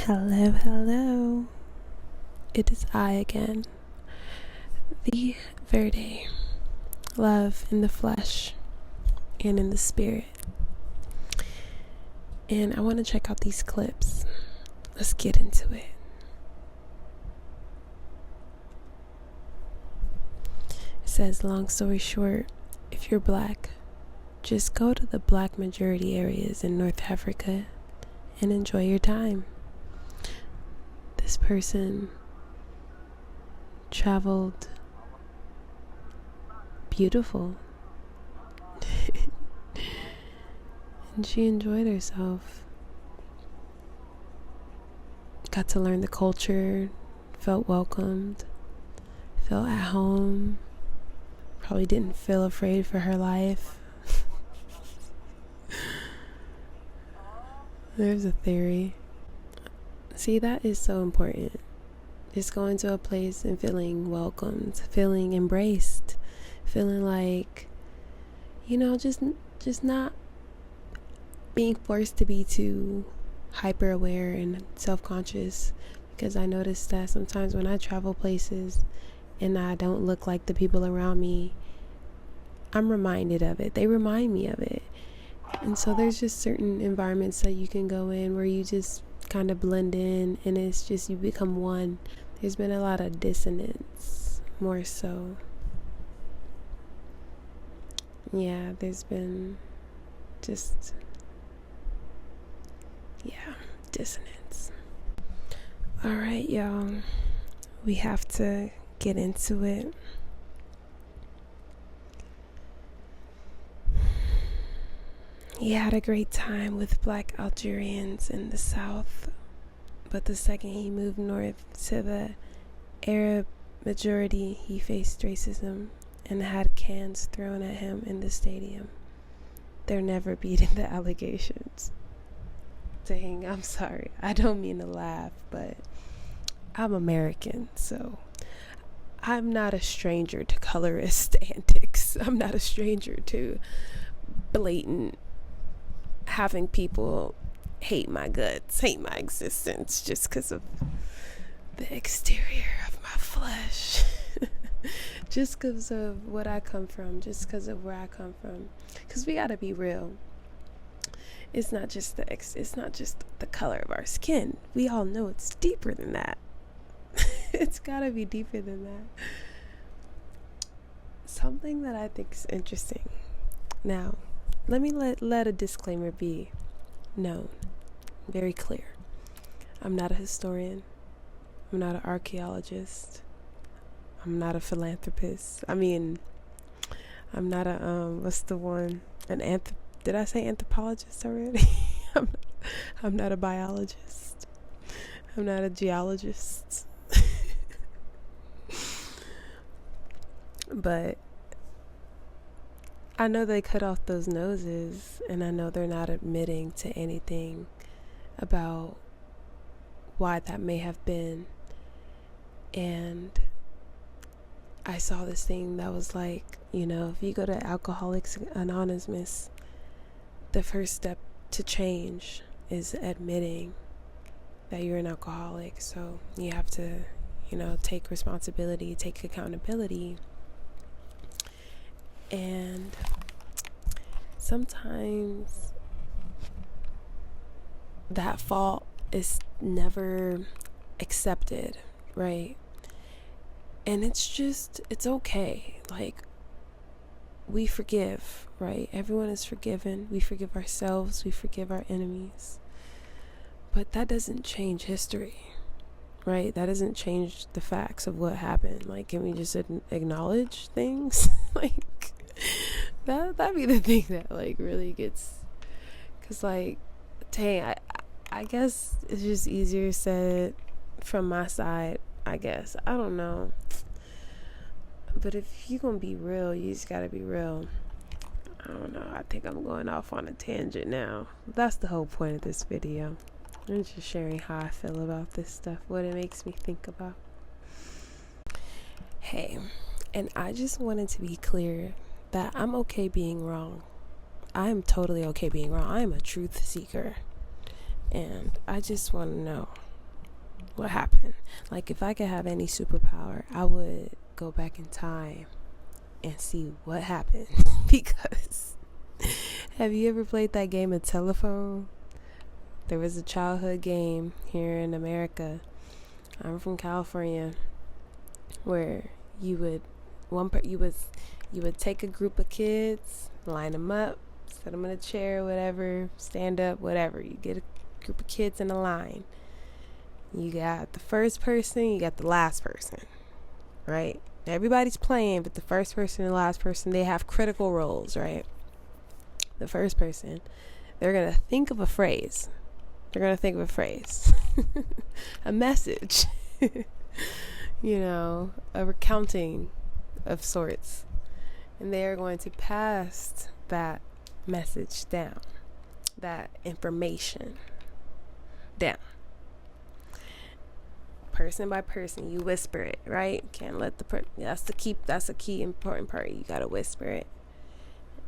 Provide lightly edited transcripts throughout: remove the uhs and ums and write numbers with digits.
Hello, hello. It is I again, the Verde, love in the flesh and in the spirit. And I want to check out these clips. Let's get into it. It says, long story short, if you're black, just go to the black majority areas in North Africa and enjoy your time. This person traveled beautiful and she enjoyed herself. Got to learn the culture, felt welcomed, felt at home, probably didn't feel afraid for her life. There's a theory. See, that is so important. Just going to a place and feeling welcomed, feeling embraced, feeling like, just not being forced to be too hyper aware and self-conscious. Because I noticed that sometimes when I travel places and I don't look like the people around me, I'm reminded of it. They remind me of it. And so there's just certain environments that you can go in where you just kind of blend in and it's just you become one. There's been a lot of dissonance, more so. Yeah, there's been dissonance. All right, y'all. We have to get into it. He had a great time with black Algerians in the south, but the second he moved north to the Arab majority, he faced racism and had cans thrown at him in the stadium. They're never beating the allegations. Dang, I'm sorry. I don't mean to laugh, but I'm American, so I'm not a stranger to colorist antics. I'm not a stranger to blatant having people hate my guts, hate my existence just because of the exterior of my flesh. Just because of what I come from, just because of where I come from. Because we gotta be real. It's not just the color of our skin. We all know it's deeper than that. It's gotta be deeper than that. Something that I think is interesting. Now, let me let a disclaimer be known, very clear. I'm not a historian. I'm not an archaeologist. I'm not a philanthropist. I'm not a did I say anthropologist already? I'm not a biologist. I'm not a geologist. But I know they cut off those noses, and I know they're not admitting to anything about why that may have been. And I saw this thing that was like, if you go to Alcoholics Anonymous, the first step to change is admitting that you're an alcoholic. So you have to, take responsibility, take accountability. And sometimes that fault is never accepted, right? And it's okay. Like, we forgive, right? Everyone is forgiven. We forgive ourselves. We forgive our enemies. But that doesn't change history, right? That doesn't change the facts of what happened. Like, can we just acknowledge things? Like, that'd be the thing that like really gets, cause like, dang, I guess it's just easier said from my side. I guess I don't know, but if you gonna be real, you just gotta be real. I don't know. I think I'm going off on a tangent now. That's the whole point of this video. I'm just sharing how I feel about this stuff, what it makes me think about. Hey, and I just wanted to be clear that I'm okay being wrong. I am totally okay being wrong. I am a truth seeker. And I just want to know, what happened. Like, if I could have any superpower, I would go back in time and see what happened. Because have you ever played that game of telephone? There was a childhood game here in America. I'm from California, where you would take a group of kids, line them up, set them in a chair, whatever, stand up, whatever. You get a group of kids in a line. You got the first person, you got the last person, right? Everybody's playing, but the first person and the last person, they have critical roles, right? The first person, they're going to think of a phrase. A message, a recounting of sorts. And they are going to pass that message down, that information down. Person by person, you whisper it, right? Can't let that's the key important part. You gotta whisper it.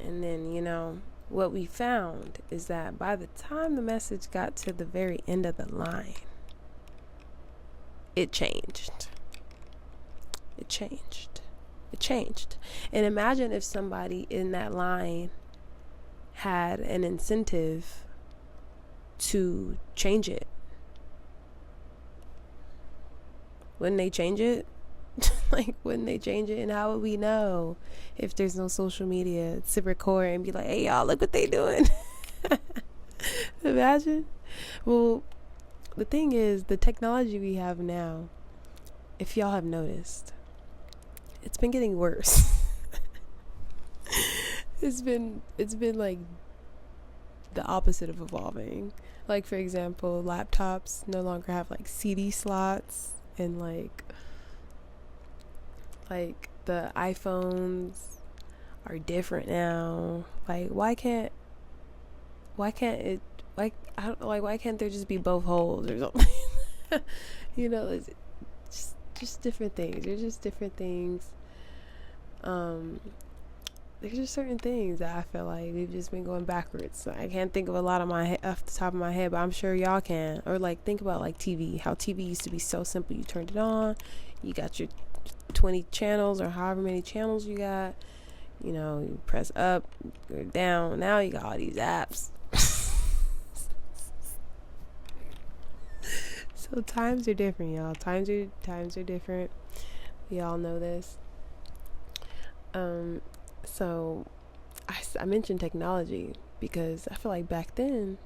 And then, what we found is that by the time the message got to the very end of the line, it changed. And imagine if somebody in that line had an incentive to change it. Wouldn't they change it? Wouldn't they change it? And how would we know if there's no social media to record and be like, hey, y'all, look what they doing? Imagine. Well, the thing is, the technology we have now, if y'all have noticed, it's been getting worse. It's been like the opposite of evolving. Like, for example, laptops no longer have like CD slots, and like the iPhones are different now. Like, why can't there just be both holes or something? It's just different things. They're just different things. There's just certain things that I feel like we've just been going backwards. I can't think of a lot off the top of my head, but I'm sure y'all can. Or like, think about like TV. How TV used to be so simple. You turned it on, you got your 20 channels or however many channels you got. You press up or down. Now you got all these apps. So times are different, y'all. Times are different. We all know this. So I mentioned technology because I feel like back then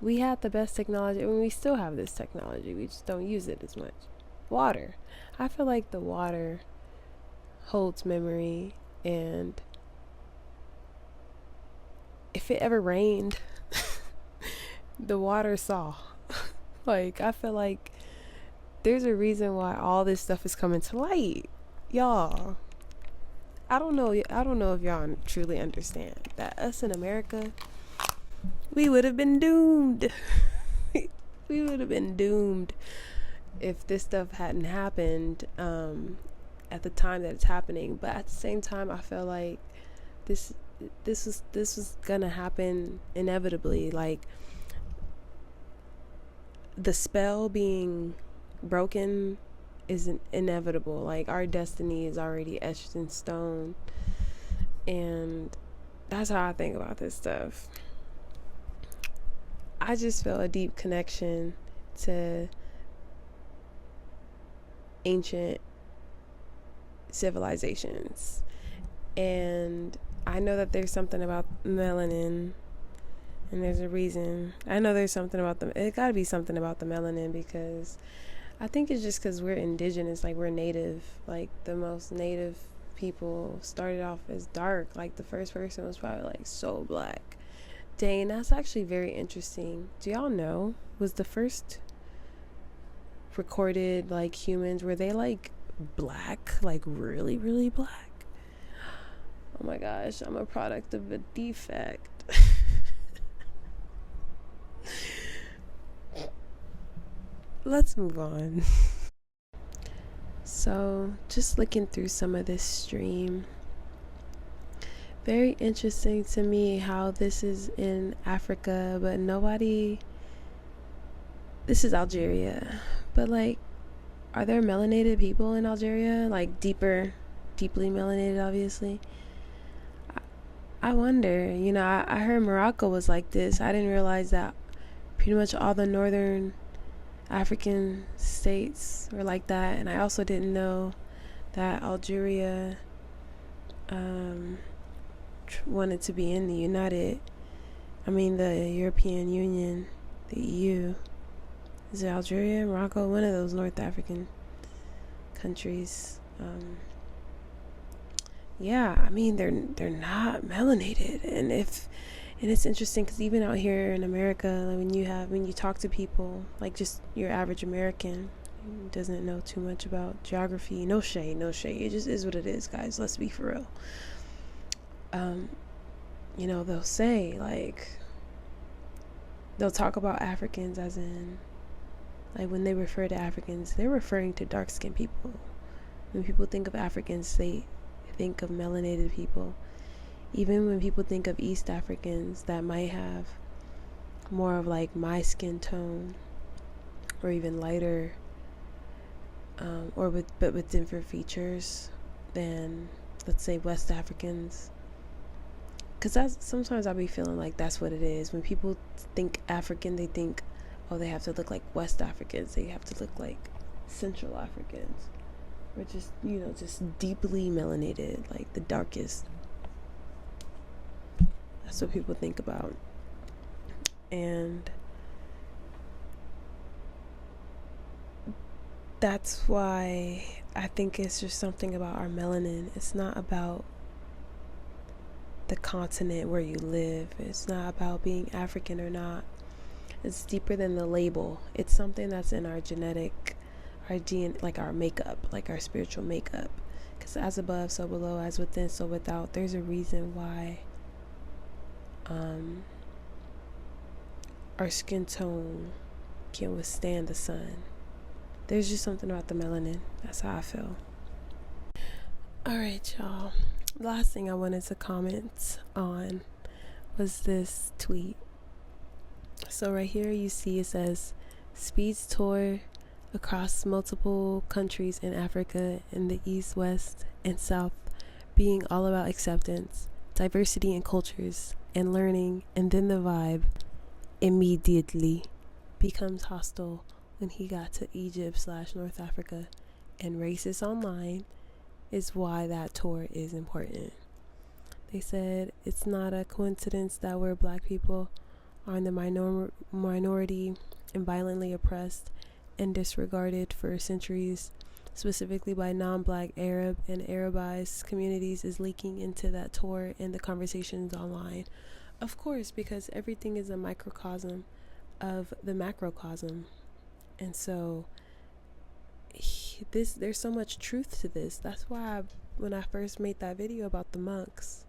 we had the best technology. We still have this technology. We just don't use it as much. Water. I feel like the water holds memory, and if it ever rained, the water saw. Like, I feel like there's a reason why all this stuff is coming to light. Y'all, I don't know if y'all truly understand that us in America, we would have been doomed. We would have been doomed if this stuff hadn't happened at the time that it's happening. But at the same time, I feel like this was gonna happen inevitably. Like, the spell being broken is inevitable. Like, our destiny is already etched in stone, and that's how I think about this stuff. I just feel a deep connection to ancient civilizations, and I know that there's something about melanin, and there's a reason. I know there's something about them. It gotta be something about the melanin, because I think it's just because we're indigenous, like we're native. Like, the most native people started off as dark. Like, the first person was probably like so black. Dang, that's actually very interesting. Do y'all know, was the first recorded like humans, were they like black, like really, really black? Oh my gosh, I'm a product of a defect. Let's move on. So, just looking through some of this stream, very interesting to me how this is in Africa, but this is Algeria, But like, are there melanated people in Algeria? Like deeply melanated, obviously. I wonder. I heard Morocco was like this. I didn't realize that pretty much all the northern African states were like that. And I also didn't know that Algeria wanted to be in the the European Union, the EU. Is it Algeria, Morocco? One of those North African countries. They're not melanated, and it's interesting because even out here in America, like when you talk to people, like just your average American who doesn't know too much about geography, no shade, it just is what it is, guys. Let's be for real. They'll say, like, they'll talk about Africans as in, like, when they refer to Africans, they're referring to dark-skinned people. When people think of Africans, they think of melanated people. Even when people think of East Africans that might have more of like my skin tone or even lighter, but with different features than, let's say, West Africans. Because sometimes I'll be feeling like that's what it is. When people think African, they think, oh, they have to look like West Africans. They have to look like Central Africans. Or just, just deeply melanated, like the darkest. That's what people think about. And that's why I think it's just something about our melanin. It's not about the continent where you live. It's not about being African or not. It's deeper than the label. It's something that's in our genetic, our DNA, like our makeup, like our spiritual makeup. Because as above, so below, as within, so without. There's a reason why our skin tone can withstand the sun. There's just something about the melanin. That's how I feel. All right, y'all. The last thing I wanted to comment on was this tweet. So right here you see it says, Speed's tour across multiple countries in Africa in the East, West, and South, being all about acceptance, diversity in cultures, and learning, and then the vibe immediately becomes hostile when he got to Egypt/North Africa, and racist online is why that tour is important. They said it's not a coincidence that we're black people are in the minority and violently oppressed and disregarded for centuries, specifically by non-black Arab and Arabized communities, is leaking into that tour and the conversations online. Of course, because everything is a microcosm of the macrocosm. And so there's so much truth to this. That's why when I first made that video about the monks,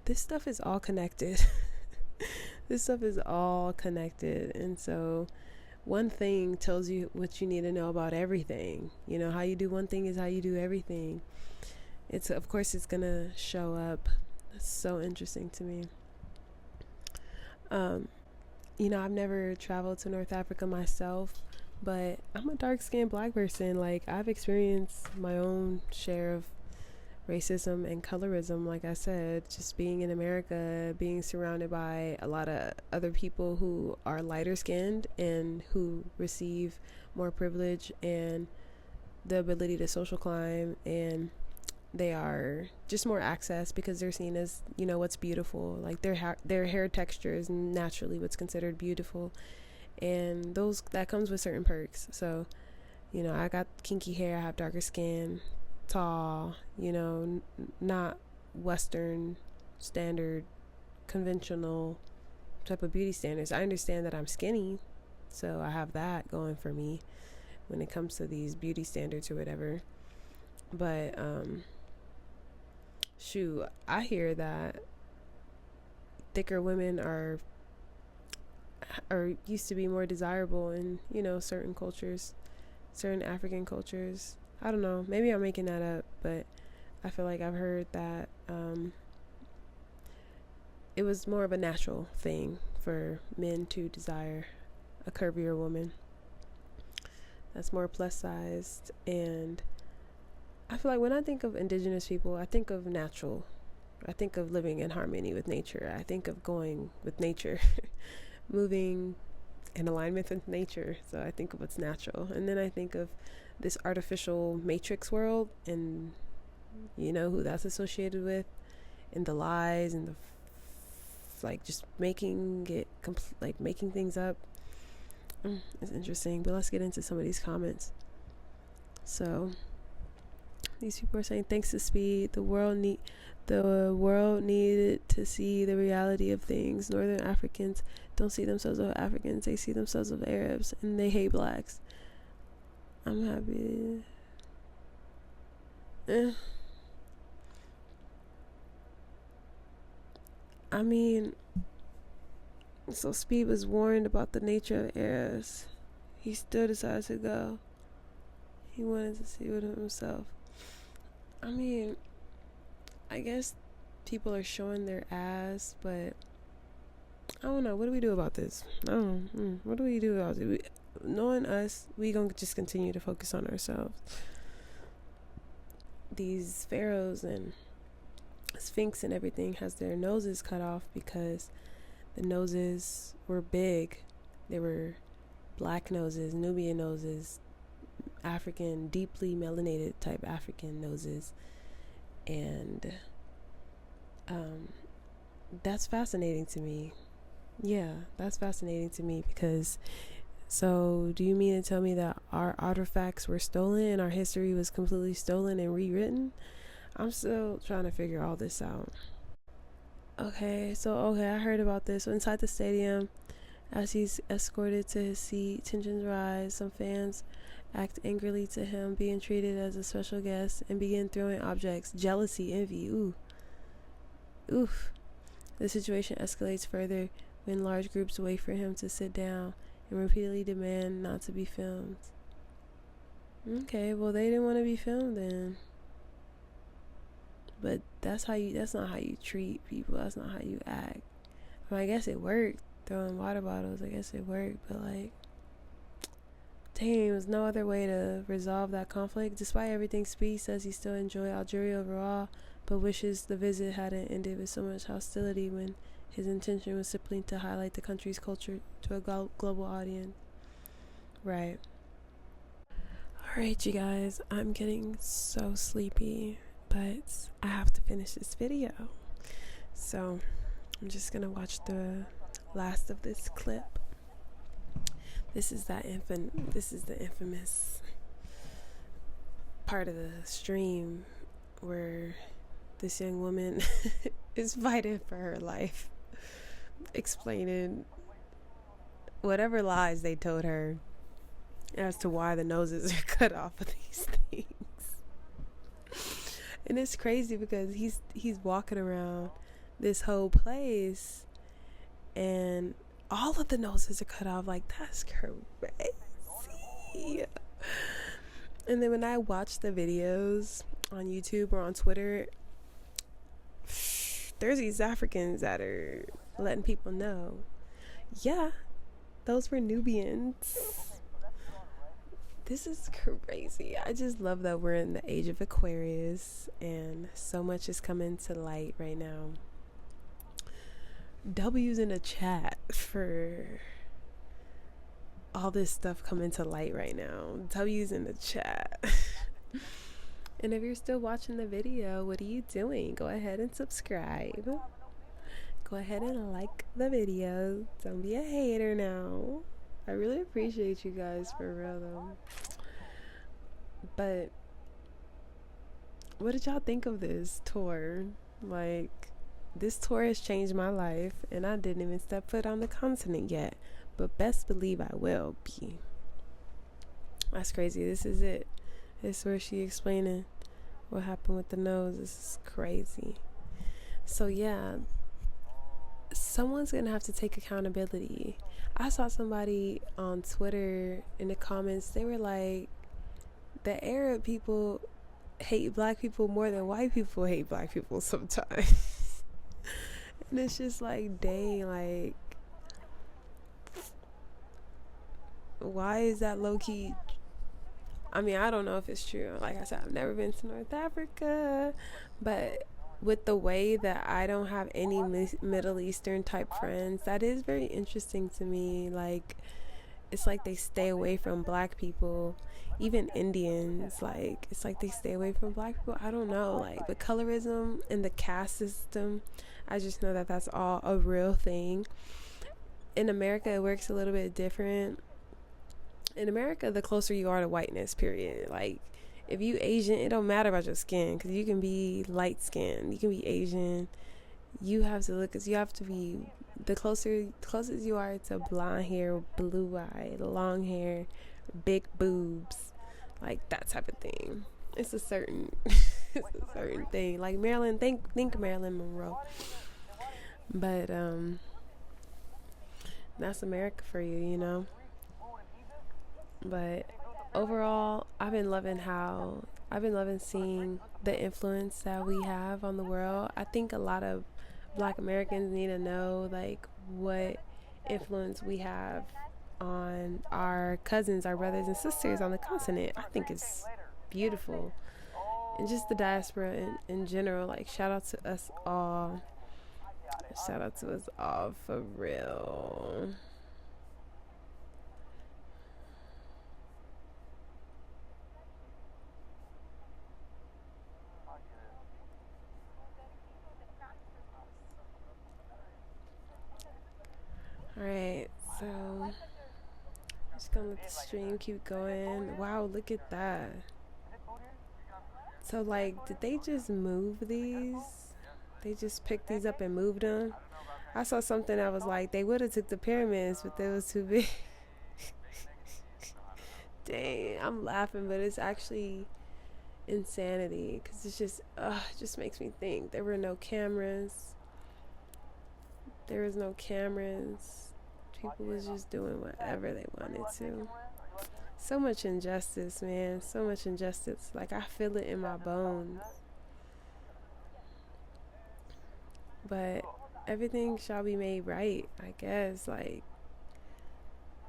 this stuff is all connected. This stuff is all connected. And so one thing tells you what you need to know about everything. How you do one thing is how you do everything. Of course it's gonna show up. That's so interesting to me. I've never traveled to North Africa myself, but I'm a dark-skinned black person. Like, I've experienced my own share of racism and colorism, like I said, just being in America, being surrounded by a lot of other people who are lighter skinned and who receive more privilege and the ability to social climb, and they are just more access because they're seen as, what's beautiful. Like their hair texture is naturally what's considered beautiful, and that comes with certain perks. So I got kinky hair, I have darker skin, tall, not Western standard conventional type of beauty standards. I understand that I'm skinny, so I have that going for me when it comes to these beauty standards or whatever. But I hear that thicker women are used to be more desirable in certain cultures, certain African cultures. I don't know, maybe I'm making that up, but I feel like I've heard that it was more of a natural thing for men to desire a curvier woman. that's more plus sized. And I feel like when I think of indigenous people, I think of natural. I think of living in harmony with nature. I think of going with nature, moving in alignment with nature. So I think of what's natural. And then I think of this artificial matrix world, and you know who that's associated with, and the lies and the like just making it like making things up. It's interesting, but let's get into some of these comments. So these people are saying, thanks to Speed, the world needed to see the reality of things. Northern Africans don't see themselves as Africans, they see themselves as Arabs, and they hate blacks. I'm happy. I mean, so Speed was warned about the nature of Arabs. He still decided to go. He wanted to see it himself. I mean, I guess people are showing their ass, but I don't know. What do we do about this? I don't know. What do we do about it? Knowing us, we gonna just continue to focus on ourselves. These pharaohs and Sphinx and everything has their noses cut off because the noses were big. They were black noses, Nubian noses, African, deeply melanated type African noses. And that's fascinating to me. Yeah, that's fascinating to me because, so do you mean to tell me that our artifacts were stolen and our history was completely stolen and rewritten? I'm still trying to figure all this out. Okay, I heard about this. So inside the stadium, as he's escorted to his seat, tensions rise. Some fans act angrily to him, being treated as a special guest, and begin throwing objects. Jealousy, envy, oof. The situation escalates further when large groups wait for him to sit down and repeatedly demand not to be filmed. Okay, well, they didn't want to be filmed then. But that's not how you treat people. That's not how you act. I mean, I guess it worked. Throwing water bottles, I guess it worked. But like, dang, there was no other way to resolve that conflict. Despite everything, Speed says he still enjoyed Algeria overall, but wishes the visit hadn't ended with so much hostility when his intention was simply to highlight the country's culture to a global audience. Right. Alright, you guys, I'm getting so sleepy, but I have to finish this video. So I'm just gonna watch the last of this clip. This is the infamous part of the stream where this young woman is fighting for her life, explaining whatever lies they told her as to why the noses are cut off of these things. And it's crazy because he's walking around this whole place and all of the noses are cut off. Like, that's crazy. And then when I watch the videos on YouTube or on Twitter, there's these Africans that are letting people know, yeah, those were Nubians. This is crazy. I just love that we're in the age of Aquarius and so much is coming to light right now. W's in the chat for all this stuff coming to light right now. W's in the chat. And if you're still watching the video, what are you doing? Go ahead and subscribe. Go ahead and like the video. Don't be a hater now. I really appreciate you guys, for real though. But what did y'all think of this tour? Like, this tour has changed my life and I didn't even step foot on the continent yet, but best believe I will be. That's crazy. This is it. This is where she explaining what happened with the nose. This is crazy. So yeah, someone's gonna have to take accountability. I saw somebody on Twitter in the comments, they were like, the Arab people hate black people more than white people hate black people sometimes. And it's just like, dang, like, why is that low-key I mean, I don't know if it's true. Like I said, I've never been to North Africa, but with the way that I don't have any Middle Eastern type friends, that is very interesting to me. Like, it's like they stay away from black people, even Indians. Like, it's like they stay away from black people. I don't know. Like, the colorism and the caste system, I just know that that's all a real thing. In America, it works a little bit different. In America, the closer you are to whiteness, period. Like, if you Asian, it don't matter about your skin, because you can be light skinned, you can be Asian. You have to look, you have to be the closest you are to blonde hair, blue eye, long hair, big boobs, like that type of thing. It's a certain it's a certain thing. Like Marilyn, think Marilyn Monroe. But that's America for you, you know. But overall, I've been loving seeing the influence that we have on the world. I think a lot of Black Americans need to know like what influence we have on our cousins, our brothers and sisters on the continent. I think it's beautiful. And just the diaspora in general, like shout out to us all. Shout out to us all for real. Alright, so I'm just gonna let the stream keep going. Wow, look at that. So like, did they just move these? They just picked these up and moved them? I saw something that was like, they would have took the pyramids, but they was too big. Dang, I'm laughing, but it's actually insanity, because it's just, it just makes me think. There were no cameras. There was no cameras. People was just doing whatever they wanted to. So much injustice, man. So much injustice. Like, I feel it in my bones. But everything shall be made right, I guess. Like,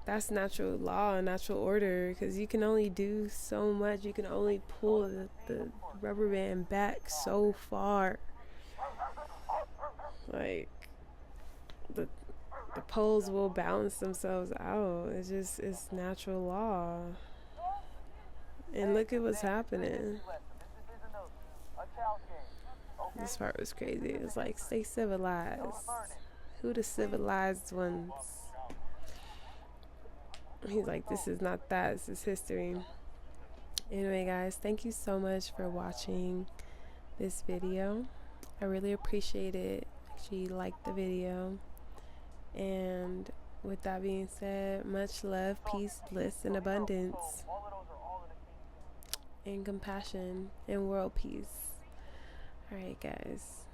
that's natural law and natural order, because you can only do so much. You can only pull the rubber band back so far. Like, the poles will balance themselves out. It's natural law. And look at what's happening. This part was crazy. It was like, stay civilized. Who the civilized ones? He's like, this is not that, this is history. Anyway, guys, thank you so much for watching this video. I really appreciate it. Actually, liked the video. And with that being said, much love, peace, bliss, and abundance, and compassion, and world peace. Alright, guys.